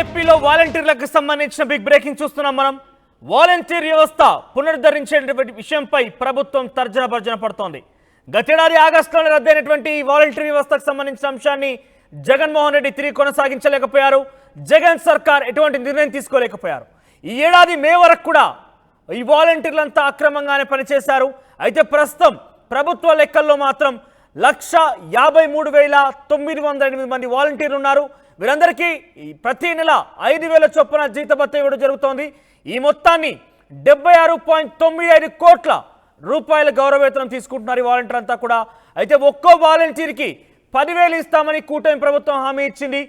ఏపీలో వాలంటీర్లకు సంబంధించిన బిగ్ బ్రేకింగ్ చూస్తున్నాం మనం. వాలంటీర్ వ్యవస్థ పునరుద్ధరించేటువంటి విషయంపై ప్రభుత్వం తర్జన భర్జన పడుతోంది. గతేడాది ఆగస్టులో రద్దయినటువంటి వాలంటీర్ వ్యవస్థకు సంబంధించిన అంశాన్ని జగన్మోహన్ రెడ్డి తిరిగి కొనసాగించలేకపోయారు. జగన్ సర్కార్ ఎటువంటి నిర్ణయం తీసుకోలేకపోయారు. ఈ ఏడాది మే వరకు కూడా ఈ వాలంటీర్లంతా అక్రమంగానే పనిచేశారు. అయితే ప్రస్తుతం ప్రభుత్వ లెక్కల్లో మాత్రం 1,53,908 మంది వాలంటీర్లు ఉన్నారు. వీరందరికీ ప్రతి నెల 5,000 చొప్పున జీతభత్యం ఇవ్వడం జరుగుతోంది. ఈ మొత్తాన్ని 76.95 కోట్ల రూపాయల గౌరవవేతనం తీసుకుంటున్నారు ఈ వాలంటీర్ అంతా కూడా. అయితే ఒక్కో వాలంటీర్కి 10,000 ఇస్తామని కూటమి ప్రభుత్వం హామీ ఇచ్చింది.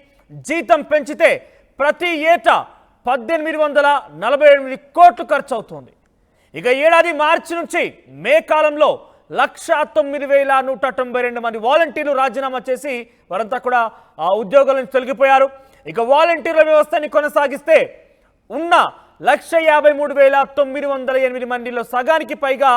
జీతం పెంచితే ప్రతి ఏటా 1,848 కోట్లు ఖర్చు అవుతుంది. ఇక ఏడాది మార్చి నుంచి మే కాలంలో 1,09,192 మంది వాలంటీర్లు రాజీనామా చేసి వారంతా కూడా ఆ ఉద్యోగాల నుంచి తొలగిపోయారు. ఇక వాలంటీర్ల వ్యవస్థని కొనసాగిస్తే ఉన్న 1,53,908 మందిలో సగానికి పైగా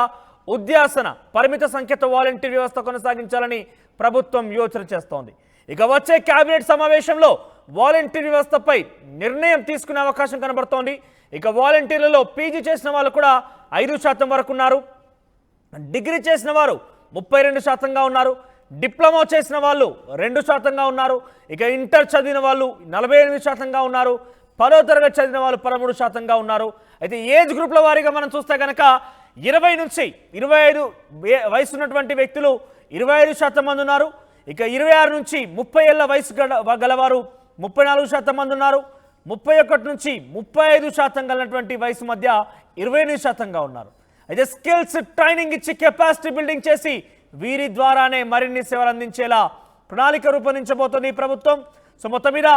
ఉద్యాసన పరిమిత సంఖ్యతో వాలంటీర్ వ్యవస్థ కొనసాగించాలని ప్రభుత్వం యోచన చేస్తోంది. ఇక వచ్చే కేబినెట్ సమావేశంలో వాలంటీర్ వ్యవస్థపై నిర్ణయం తీసుకునే అవకాశం కనబడుతోంది. ఇక వాలంటీర్లలో పీజీ చేసిన వాళ్ళు కూడా 5% వరకు ఉన్నారు. డిగ్రీ చేసిన వారు 32%గా ఉన్నారు. డిప్లొమా చేసిన వాళ్ళు 2%గా ఉన్నారు. ఇక ఇంటర్ చదివిన వాళ్ళు 48%గా ఉన్నారు. 10వ తరగతి చదివిన వాళ్ళు 13%గా ఉన్నారు. అయితే ఏజ్ గ్రూప్ల వారీగా మనం చూస్తే కనుక 20 నుంచి 25 వయసు ఉన్నటువంటి వ్యక్తులు 25% మంది ఉన్నారు. ఇక 26 నుంచి 30 ఏళ్ల వయసు గలవారు 34% మంది ఉన్నారు. 31 నుంచి 35% గలటువంటి వయసు మధ్య 28%గా ఉన్నారు. అయితే స్కిల్స్ ట్రైనింగ్ ఇచ్చి కెపాసిటీ బిల్డింగ్ చేసి వీరి ద్వారానే మరిన్ని సేవలు అందించేలా ప్రణాళిక రూపొందించబోతోంది ఈ ప్రభుత్వం. సో మొత్తం మీద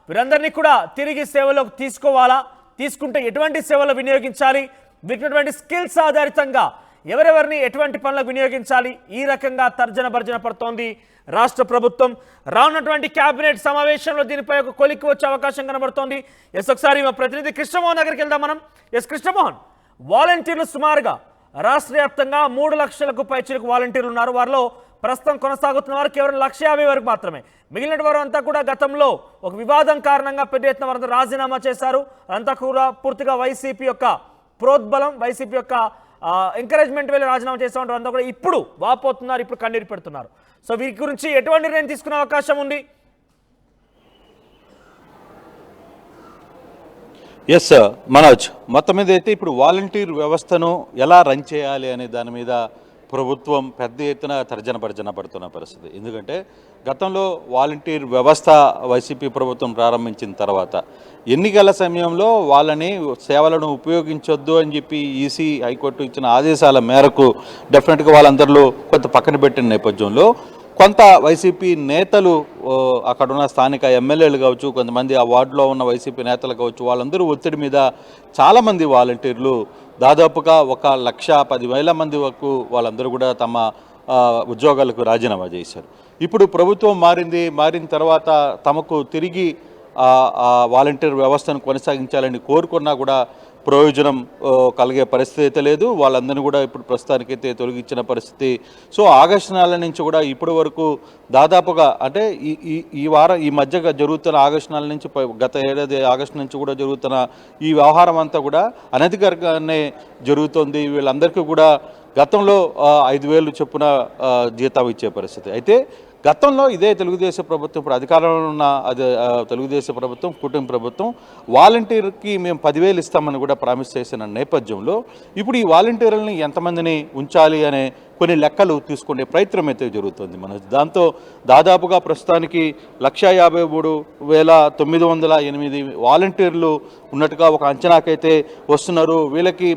వీరందరినీ కూడా తిరిగి సేవలోకి తీసుకోవాలా, తీసుకుంటే ఎటువంటి సేవలు వినియోగించాలి, వీటినటువంటి స్కిల్స్ ఆధారితంగా ఎవరెవరిని ఎటువంటి పనులకు వినియోగించాలి, ఈ రకంగా తర్జన భర్జన పడుతోంది రాష్ట్ర ప్రభుత్వం. రానున్నటువంటి కేబినెట్ సమావేశంలో దీనిపై ఒక కొలిక్కి వచ్చే అవకాశం కనబడుతోంది. ఒకసారి మా ప్రతినిధి కృష్ణమోహన్ దగ్గరికి వెళ్దాం మనం. కృష్ణమోహన్, వాలంటీర్లు సుమారుగా రాష్ట్ర వ్యాప్తంగా 3 లక్షలకు పైచిలకు వాలంటీర్లు ఉన్నారు. వారిలో ప్రస్తుతం కొనసాగుతున్న వారు కేవలం 150 వరకు మాత్రమే. మిగిలిన వారు అంతా కూడా గతంలో ఒక వివాదం కారణంగా పెద్ద ఎత్తున వారంతా రాజీనామా చేశారు. అంతా కూడా పూర్తిగా వైసీపీ యొక్క ప్రోద్బలం, వైసీపీ యొక్క ఎంకరేజ్మెంట్ వెళ్ళి రాజీనామా చేస్తూ ఉంటారు. అంతా కూడా ఇప్పుడు వాపోతున్నారు, ఇప్పుడు కన్నీరు పెడుతున్నారు. సో వీరి గురించి ఎటువంటి నిర్ణయం తీసుకునే అవకాశం ఉంది? ఎస్ మనోజ్, మొత్తం మీద అయితే ఇప్పుడు వాలంటీర్ వ్యవస్థను ఎలా రన్ చేయాలి అనే దాని మీద ప్రభుత్వం పెద్ద ఎత్తున తర్జన భర్జన పడుతున్న పరిస్థితి. ఎందుకంటే గతంలో వాలంటీర్ వ్యవస్థ వైసీపీ ప్రభుత్వం ప్రారంభించిన తర్వాత ఎన్నికల సమయంలో వాళ్ళని సేవలను ఉపయోగించొద్దు అని చెప్పి ఈసీ హైకోర్టు ఇచ్చిన ఆదేశాల మేరకు డెఫినెట్గా వాళ్ళందరిలో కొంత పక్కన పెట్టిన నేపథ్యంలో కొంత వైసీపీ నేతలు, అక్కడున్న స్థానిక ఎమ్మెల్యేలు కావచ్చు, కొంతమంది ఆ వార్డులో ఉన్న వైసీపీ నేతలు కావచ్చు, వాళ్ళందరూ ఒత్తిడి మీద చాలామంది వాలంటీర్లు దాదాపుగా 1,10,000 మంది వరకు వాళ్ళందరూ కూడా తమ ఉద్యోగాలకు రాజీనామా చేశారు. ఇప్పుడు ప్రభుత్వం మారిన తర్వాత తమకు తిరిగి వాలంటీర్ వ్యవస్థను కొనసాగించాలని కోరుకున్నా కూడా ప్రయోజనం కలిగే పరిస్థితి అయితే లేదు. వాళ్ళందరినీ కూడా ఇప్పుడు ప్రస్తుతానికైతే తొలగించిన పరిస్థితి. సో ఆగస్టు నెల నుంచి కూడా ఇప్పటి వరకు దాదాపుగా అంటే ఈ మధ్య జరుగుతున్న ఆగస్టు నెల నుంచి గత ఏడాది ఆగస్టు నుంచి కూడా జరుగుతున్న ఈ వ్యవహారం అంతా కూడా అనధికారికంగానే జరుగుతుంది. వీళ్ళందరికీ కూడా గతంలో 5,000 చొప్పున జీతం ఇచ్చే పరిస్థితి. అయితే గతంలో ఇదే తెలుగుదేశం ప్రభుత్వం, ఇప్పుడు అధికారంలో ఉన్న తెలుగుదేశం ప్రభుత్వం, కూటమి ప్రభుత్వం వాలంటీర్కి మేము 10,000 ఇస్తామని కూడా ప్రామిస్ చేసిన నేపథ్యంలో ఇప్పుడు ఈ వాలంటీర్లని ఎంతమందిని ఉంచాలి అనే కొన్ని లెక్కలు తీసుకునే ప్రయత్నం అయితే జరుగుతుంది. మన దాంతో దాదాపుగా ప్రస్తుతానికి 1,53,908 వాలంటీర్లు ఉన్నట్టుగా ఒక అంచనాకైతే వస్తున్నారు. వీళ్ళకి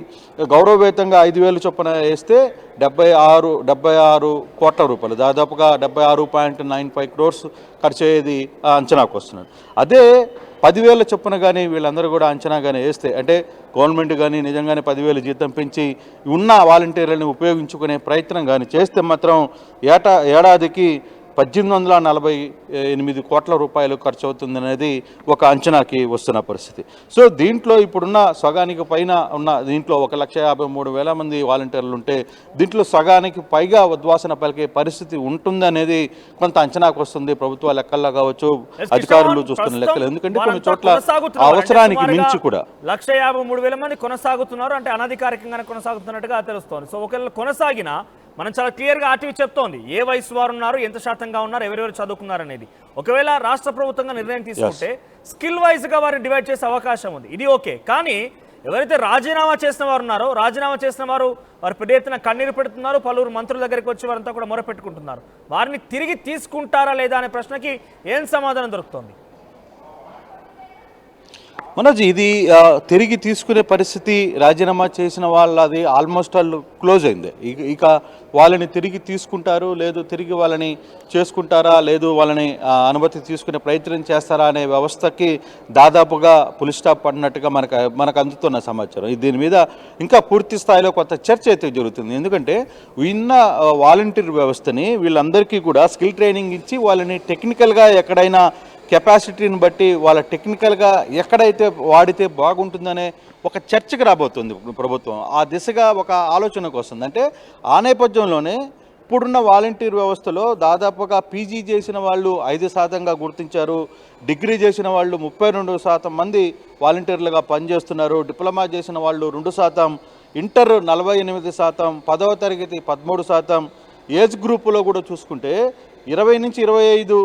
గౌరవవేతంగా 5,000 చొప్పున వేస్తే 76 కోట్ల రూపాయలు, దాదాపుగా 76.95 crores ఖర్చు అయ్యేది అంచనాకు వస్తున్నారు. అదే 10,000 చొప్పున కానీ వీళ్ళందరూ కూడా అంచనా కానీ వేస్తే, అంటే గవర్నమెంట్ కానీ నిజంగానే 10,000 జీతం పెంచి ఉన్న వాలంటీర్లను ఉపయోగించుకునే ప్రయత్నం కానీ చేస్తే మాత్రం ఏడాదికి 1848 కోట్ల రూపాయలు ఖర్చు అవుతుందనేది ఒక అంచనాకి వస్తున్న పరిస్థితి. సో దీంట్లో ఇప్పుడున్న సగానికి పైన ఉన్న దీంట్లో 1,53,000 మంది వాలంటీర్లు ఉంటే దీంట్లో సగానికి పైగా ఉద్వాసన పలికే పరిస్థితి ఉంటుందనేది కొంత అంచనాకు వస్తుంది ప్రభుత్వ లెక్కల్లో కావచ్చు, అధికారులు చూస్తున్న లెక్కలు. ఎందుకంటే కొన్ని చోట్ల అవసరానికి మించి కూడా 1,53,000 మంది కొనసాగుతున్నారు, అంటే అనధికారికంగానే కొనసాగుతున్నట్టుగా తెలుస్తోంది. సో ఒకవేళ కొనసాగినా మనం చాలా క్లియర్గా ఆర్టీవీ చెప్తోంది ఏ వయసు వారు ఉన్నారు, ఎంత శాతంగా ఉన్నారు, ఎవరెవరు చదువుకున్నారు అనేది. ఒకవేళ రాష్ట్ర ప్రభుత్వంగా నిర్ణయం తీసుకుంటే స్కిల్ వైజ్గా వారిని డివైడ్ చేసే అవకాశం ఉంది, ఇది ఓకే. కానీ ఎవరైతే రాజీనామా చేసిన వారు ఉన్నారో, రాజీనామా చేసిన వారు పెద్ద ఎత్తున కన్నీరు పెడుతున్నారు, పలువురు మంత్రుల దగ్గరికి వచ్చి వారంతా కూడా మొరపెట్టుకుంటున్నారు. వారిని తిరిగి తీసుకుంటారా లేదా అనే ప్రశ్నకి ఏం సమాధానం దొరుకుతుంది? మనోజ్, ఇది తిరిగి తీసుకునే పరిస్థితి రాజీనామా చేసిన వాళ్ళది ఆల్మోస్ట్ ఆల్ క్లోజ్ అయింది. ఇక వాళ్ళని తిరిగి తీసుకుంటారు లేదు, తిరిగి వాళ్ళని చేసుకుంటారా లేదు, వాళ్ళని అనుమతి తీసుకునే ప్రయత్నం చేస్తారా అనే వ్యవస్థకి దాదాపుగా పులి స్టాప్ పడినట్టుగా మనకు అందుతున్న సమాచారం. దీని మీద ఇంకా పూర్తి స్థాయిలో కొంత చర్చ అయితే జరుగుతుంది. ఎందుకంటే విన్న వాలంటీర్ వ్యవస్థని వీళ్ళందరికీ కూడా స్కిల్ ట్రైనింగ్ ఇచ్చి వాళ్ళని టెక్నికల్గా ఎక్కడైనా కెపాసిటీని బట్టి వాళ్ళ టెక్నికల్గా ఎక్కడైతే వాడితే బాగుంటుందనే ఒక చర్చకు రాబోతుంది ప్రభుత్వం. ఆ దిశగా ఒక ఆలోచనకు వస్తుంది. అంటే ఆ నేపథ్యంలోనే ఇప్పుడున్న వాలంటీర్ వ్యవస్థలో దాదాపుగా పీజీ చేసిన వాళ్ళు 5% గుర్తించారు, డిగ్రీ చేసిన వాళ్ళు 32% మంది వాలంటీర్లుగా పనిచేస్తున్నారు, డిప్లొమా చేసిన వాళ్ళు 2%, ఇంటర్ 48%, 10వ తరగతి 13%, ఏజ్ గ్రూపులో కూడా చూసుకుంటే 20 నుంచి 25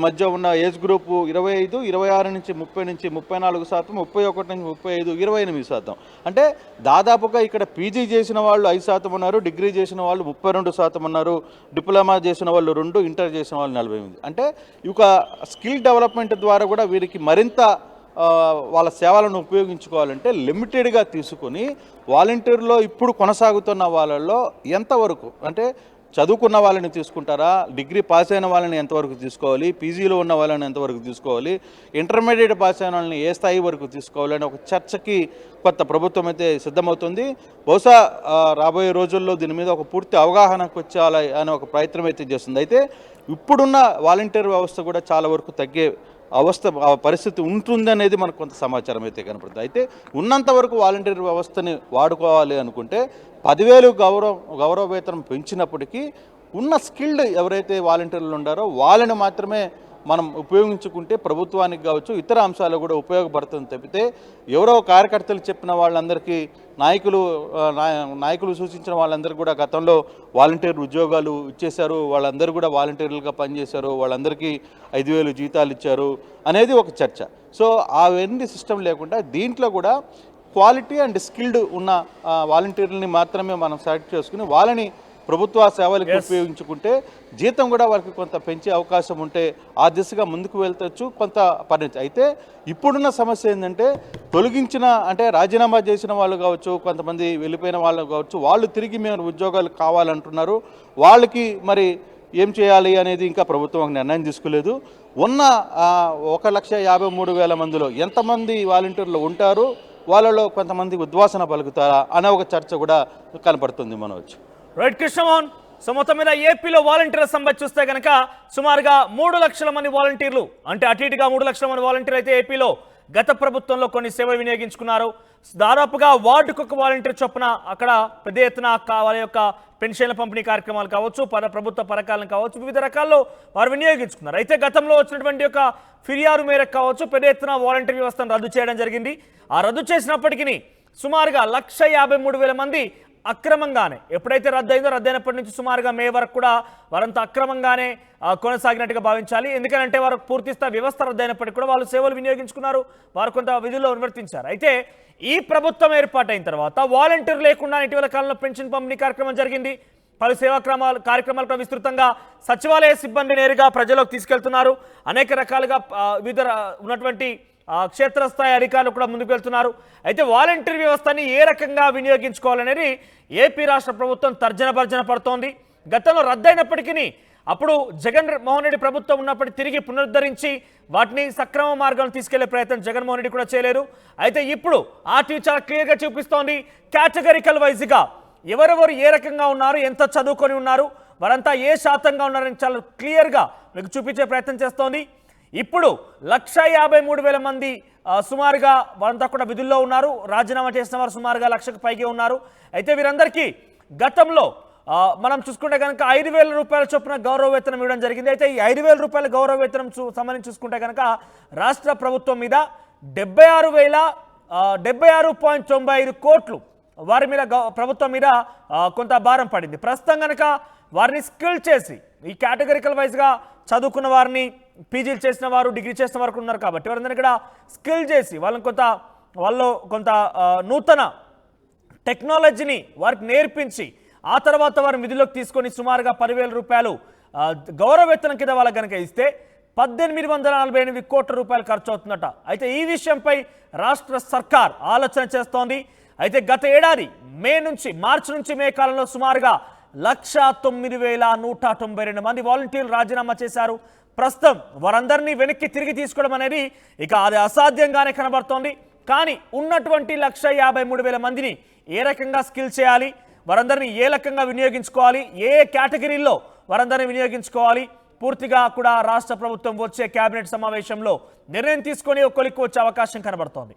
మధ్య ఉన్న ఏజ్ గ్రూపు 25, 26 నుంచి 30 నుంచి 34%, 31 నుంచి 35, 28%. అంటే దాదాపుగా ఇక్కడ పీజీ చేసిన వాళ్ళు 5% ఉన్నారు, డిగ్రీ చేసిన వాళ్ళు 32% ఉన్నారు, డిప్లొమా చేసిన వాళ్ళు 2, ఇంటర్ చేసిన వాళ్ళు 48. అంటే ఒక స్కిల్ డెవలప్మెంట్ ద్వారా కూడా వీరికి మరింత వాళ్ళ సేవలను ఉపయోగించుకోవాలంటే లిమిటెడ్గా తీసుకొని వాలంటీర్లో ఇప్పుడు కొనసాగుతున్న వాళ్ళల్లో ఎంతవరకు అంటే చదువుకున్న వాళ్ళని తీసుకుంటారా, డిగ్రీ పాస్ అయిన వాళ్ళని ఎంతవరకు తీసుకోవాలి, పీజీలో ఉన్న వాళ్ళని ఎంతవరకు తీసుకోవాలి, ఇంటర్మీడియట్ పాస్ అయిన వాళ్ళని ఏ స్థాయి వరకు తీసుకోవాలి అనే ఒక చర్చకి కొత్త ప్రభుత్వం అయితే సిద్ధమవుతుంది. బహుశా రాబోయే రోజుల్లో దీని మీద ఒక పూర్తి అవగాహనకు వచ్చేయాలి అనే ఒక ప్రయత్నం అయితే చేస్తుంది. అయితే ఇప్పుడున్న వాలంటీర్ వ్యవస్థ కూడా చాలా వరకు తగ్గే పరిస్థితి ఉంటుందనేది మనకు కొంత సమాచారం అయితే కనపడుతుంది. అయితే ఉన్నంత వరకు వాలంటీర్ వ్యవస్థని వాడుకోవాలి అనుకుంటే 10,000 గౌరవ వేతనం పెంచినప్పటికీ ఉన్న స్కిల్డ్ ఎవరైతే వాలంటీర్లు ఉన్నారో వాళ్ళని మాత్రమే మనం ఉపయోగించుకుంటే ప్రభుత్వానికి కావచ్చు ఇతర అంశాలు కూడా ఉపయోగపడుతుంది తప్పితే ఎవరో కార్యకర్తలు చెప్పిన వాళ్ళందరికీ నాయకులు సూచించిన వాళ్ళందరికీ కూడా గతంలో వాలంటీర్ ఉద్యోగాలు ఇచ్చేశారు, వాళ్ళందరూ కూడా వాలంటీర్లుగా పనిచేశారు, వాళ్ళందరికీ 5,000 జీతాలు ఇచ్చారు అనేది ఒక చర్చ. సో అవన్నీ సిస్టమ్ లేకుండా దీంట్లో కూడా క్వాలిటీ అండ్ స్కిల్డ్ ఉన్న వాలంటీర్లని మాత్రమే మనం సెలెక్ట్ చేసుకుని వాళ్ళని ప్రభుత్వ సేవలకు ఉపయోగించుకుంటే జీతం కూడా వారికి కొంత పెంచే అవకాశం ఉంటే ఆ దిశగా ముందుకు వెళ్తచ్చు కొంత పరిణితి. అయితే ఇప్పుడున్న సమస్య ఏంటంటే అంటే రాజీనామా చేసిన వాళ్ళు కావచ్చు, కొంతమంది వెళ్ళిపోయిన వాళ్ళు కావచ్చు, వాళ్ళు తిరిగి మేము ఉద్యోగాలు కావాలంటున్నారు. వాళ్ళకి మరి ఏం చేయాలి అనేది ఇంకా ప్రభుత్వం నిర్ణయం తీసుకోలేదు. ఉన్న 1,53,000 మందిలో ఎంతమంది వాలంటీర్లు ఉంటారు, వాళ్ళలో కొంతమంది ఉద్వాసన పలుకుతారా అనే ఒక చర్చ కూడా కనపడుతుంది. మనోజ్, రైట్ కృష్ణమోహన్. సో మొత్తం మీద ఏపీలో వాలంటీర్ల సంఖ్య చూస్తే కనుక సుమారుగా 3 లక్షల మంది వాలంటీర్లు, అంటే అటు ఇటుగా 3 లక్షల మంది వాలంటీర్లు అయితే ఏపీలో గత ప్రభుత్వంలో కొన్ని సేవలు వినియోగించుకున్నారు. దాదాపుగా వార్డుకొక వాలంటీర్ చొప్పున అక్కడ పెద్ద ఎత్తున వాళ్ళ యొక్క పెన్షన్ల పంపిణీ కార్యక్రమాలు కావచ్చు, ప్రభుత్వ పథకాలను కావచ్చు, వివిధ రకాల్లో వారు వినియోగించుకున్నారు. అయితే గతంలో వచ్చినటువంటి ఒక ఫిర్యాదు మేరకు కావచ్చు పెద్ద ఎత్తున వాలంటీర్ వ్యవస్థను రద్దు చేయడం జరిగింది. ఆ రద్దు చేసినప్పటికీ సుమారుగా 1,53,000 మంది అక్రమంగానే ఎప్పుడైతే రద్దయినప్పటి నుంచి సుమారుగా మే వరకు కూడా వారంతా అక్రమంగానే కొనసాగినట్టుగా భావించాలి. ఎందుకంటే వారు పూర్తిస్థాయి వ్యవస్థ రద్దయినప్పటికీ కూడా వాళ్ళు సేవలు వినియోగించుకున్నారు, వారు కొంత విధుల్లో నిర్వర్తించారు. అయితే ఈ ప్రభుత్వం ఏర్పాటైన తర్వాత వాలంటీర్ లేకుండా ఇటీవల కాలంలో పెన్షన్ పంపిణీ కార్యక్రమం జరిగింది. పలు సేవా కార్యక్రమాలు విస్తృతంగా సచివాలయ సిబ్బంది నేరుగా ప్రజలకు తీసుకెళ్తున్నారు. అనేక రకాలుగా వివిధ ఉన్నటువంటి క్షేత్రస్థాయి అధికారులు కూడా ముందుకు వెళ్తున్నారు. అయితే వాలంటీర్ వ్యవస్థని ఏ రకంగా వినియోగించుకోవాలనేది ఏపీ రాష్ట్ర ప్రభుత్వం తర్జన పడుతోంది. గతంలో రద్దయినప్పటికీ అప్పుడు జగన్మోహన్ రెడ్డి ప్రభుత్వం ఉన్నప్పటికీ తిరిగి పునరుద్ధరించి వాటిని సక్రమ మార్గంలో తీసుకెళ్లే ప్రయత్నం జగన్మోహన్ రెడ్డి కూడా చేయలేరు. అయితే ఇప్పుడు ఆర్టీవీ చాలా క్లియర్గా చూపిస్తోంది కేటగిరికల్ వైజ్గా ఎవరెవరు ఏ రకంగా ఉన్నారు, ఎంత చదువుకొని ఉన్నారు, వారంతా ఏ శాతంగా ఉన్నారని చాలా క్లియర్గా మీకు చూపించే ప్రయత్నం చేస్తోంది. ఇప్పుడు 153,000 మంది సుమారుగా వారంతా కూడా విధుల్లో ఉన్నారు. రాజీనామా చేసిన వారు సుమారుగా 1,00,000కు పైగా ఉన్నారు. అయితే వీరందరికీ గతంలో మనం చూసుకుంటే కనుక 5,000 రూపాయల చొప్పున గౌరవ వేతనం ఇవ్వడం జరిగింది. అయితే ఈ 5,000 రూపాయల గౌరవ వేతనం సంబంధించి చూసుకుంటే కనుక రాష్ట్ర ప్రభుత్వం మీద 76.95 కోట్లు వారి మీద ప్రభుత్వం మీద కొంత భారం పడింది. ప్రస్తుతం కనుక వారిని స్కిల్ చేసి ఈ కేటగిరికల్ వైజ్గా చదువుకున్న వారిని, పీజీలు చేసిన వారు, డిగ్రీ చేసిన వారు ఉన్నారు కాబట్టి వారందరినీ ఇక్కడ స్కిల్ చేసి వాళ్ళు కొంత నూతన టెక్నాలజీని వారికి నేర్పించి ఆ తర్వాత వారిని విధుల్లోకి తీసుకొని సుమారుగా 10,000 రూపాయలు గౌరవ వేతనం కింద వాళ్ళకి కనుక ఇస్తే 1,848 కోట్ల రూపాయలు ఖర్చు అవుతుందట. అయితే ఈ విషయంపై రాష్ట్ర సర్కార్ ఆలోచన చేస్తోంది. అయితే గత ఏడాది మార్చి నుంచి మే కాలంలో సుమారుగా 109,192 మంది వాలంటీర్లు రాజీనామా చేశారు. ప్రస్తుతం వారందరినీ వెనక్కి తిరిగి తీసుకోవడం అనేది ఇక అది అసాధ్యంగానే కనబడుతోంది. కానీ ఉన్నటువంటి 153,000 మందిని ఏ రకంగా స్కిల్ చేయాలి, వారందరినీ ఏ రకంగా వినియోగించుకోవాలి, ఏ కేటగిరీల్లో వారందరినీ వినియోగించుకోవాలి, పూర్తిగా కూడా రాష్ట్ర ప్రభుత్వం వచ్చే కేబినెట్ సమావేశంలో నిర్ణయం తీసుకొని ఒక కొలిక్కి వచ్చే అవకాశం కనబడుతోంది.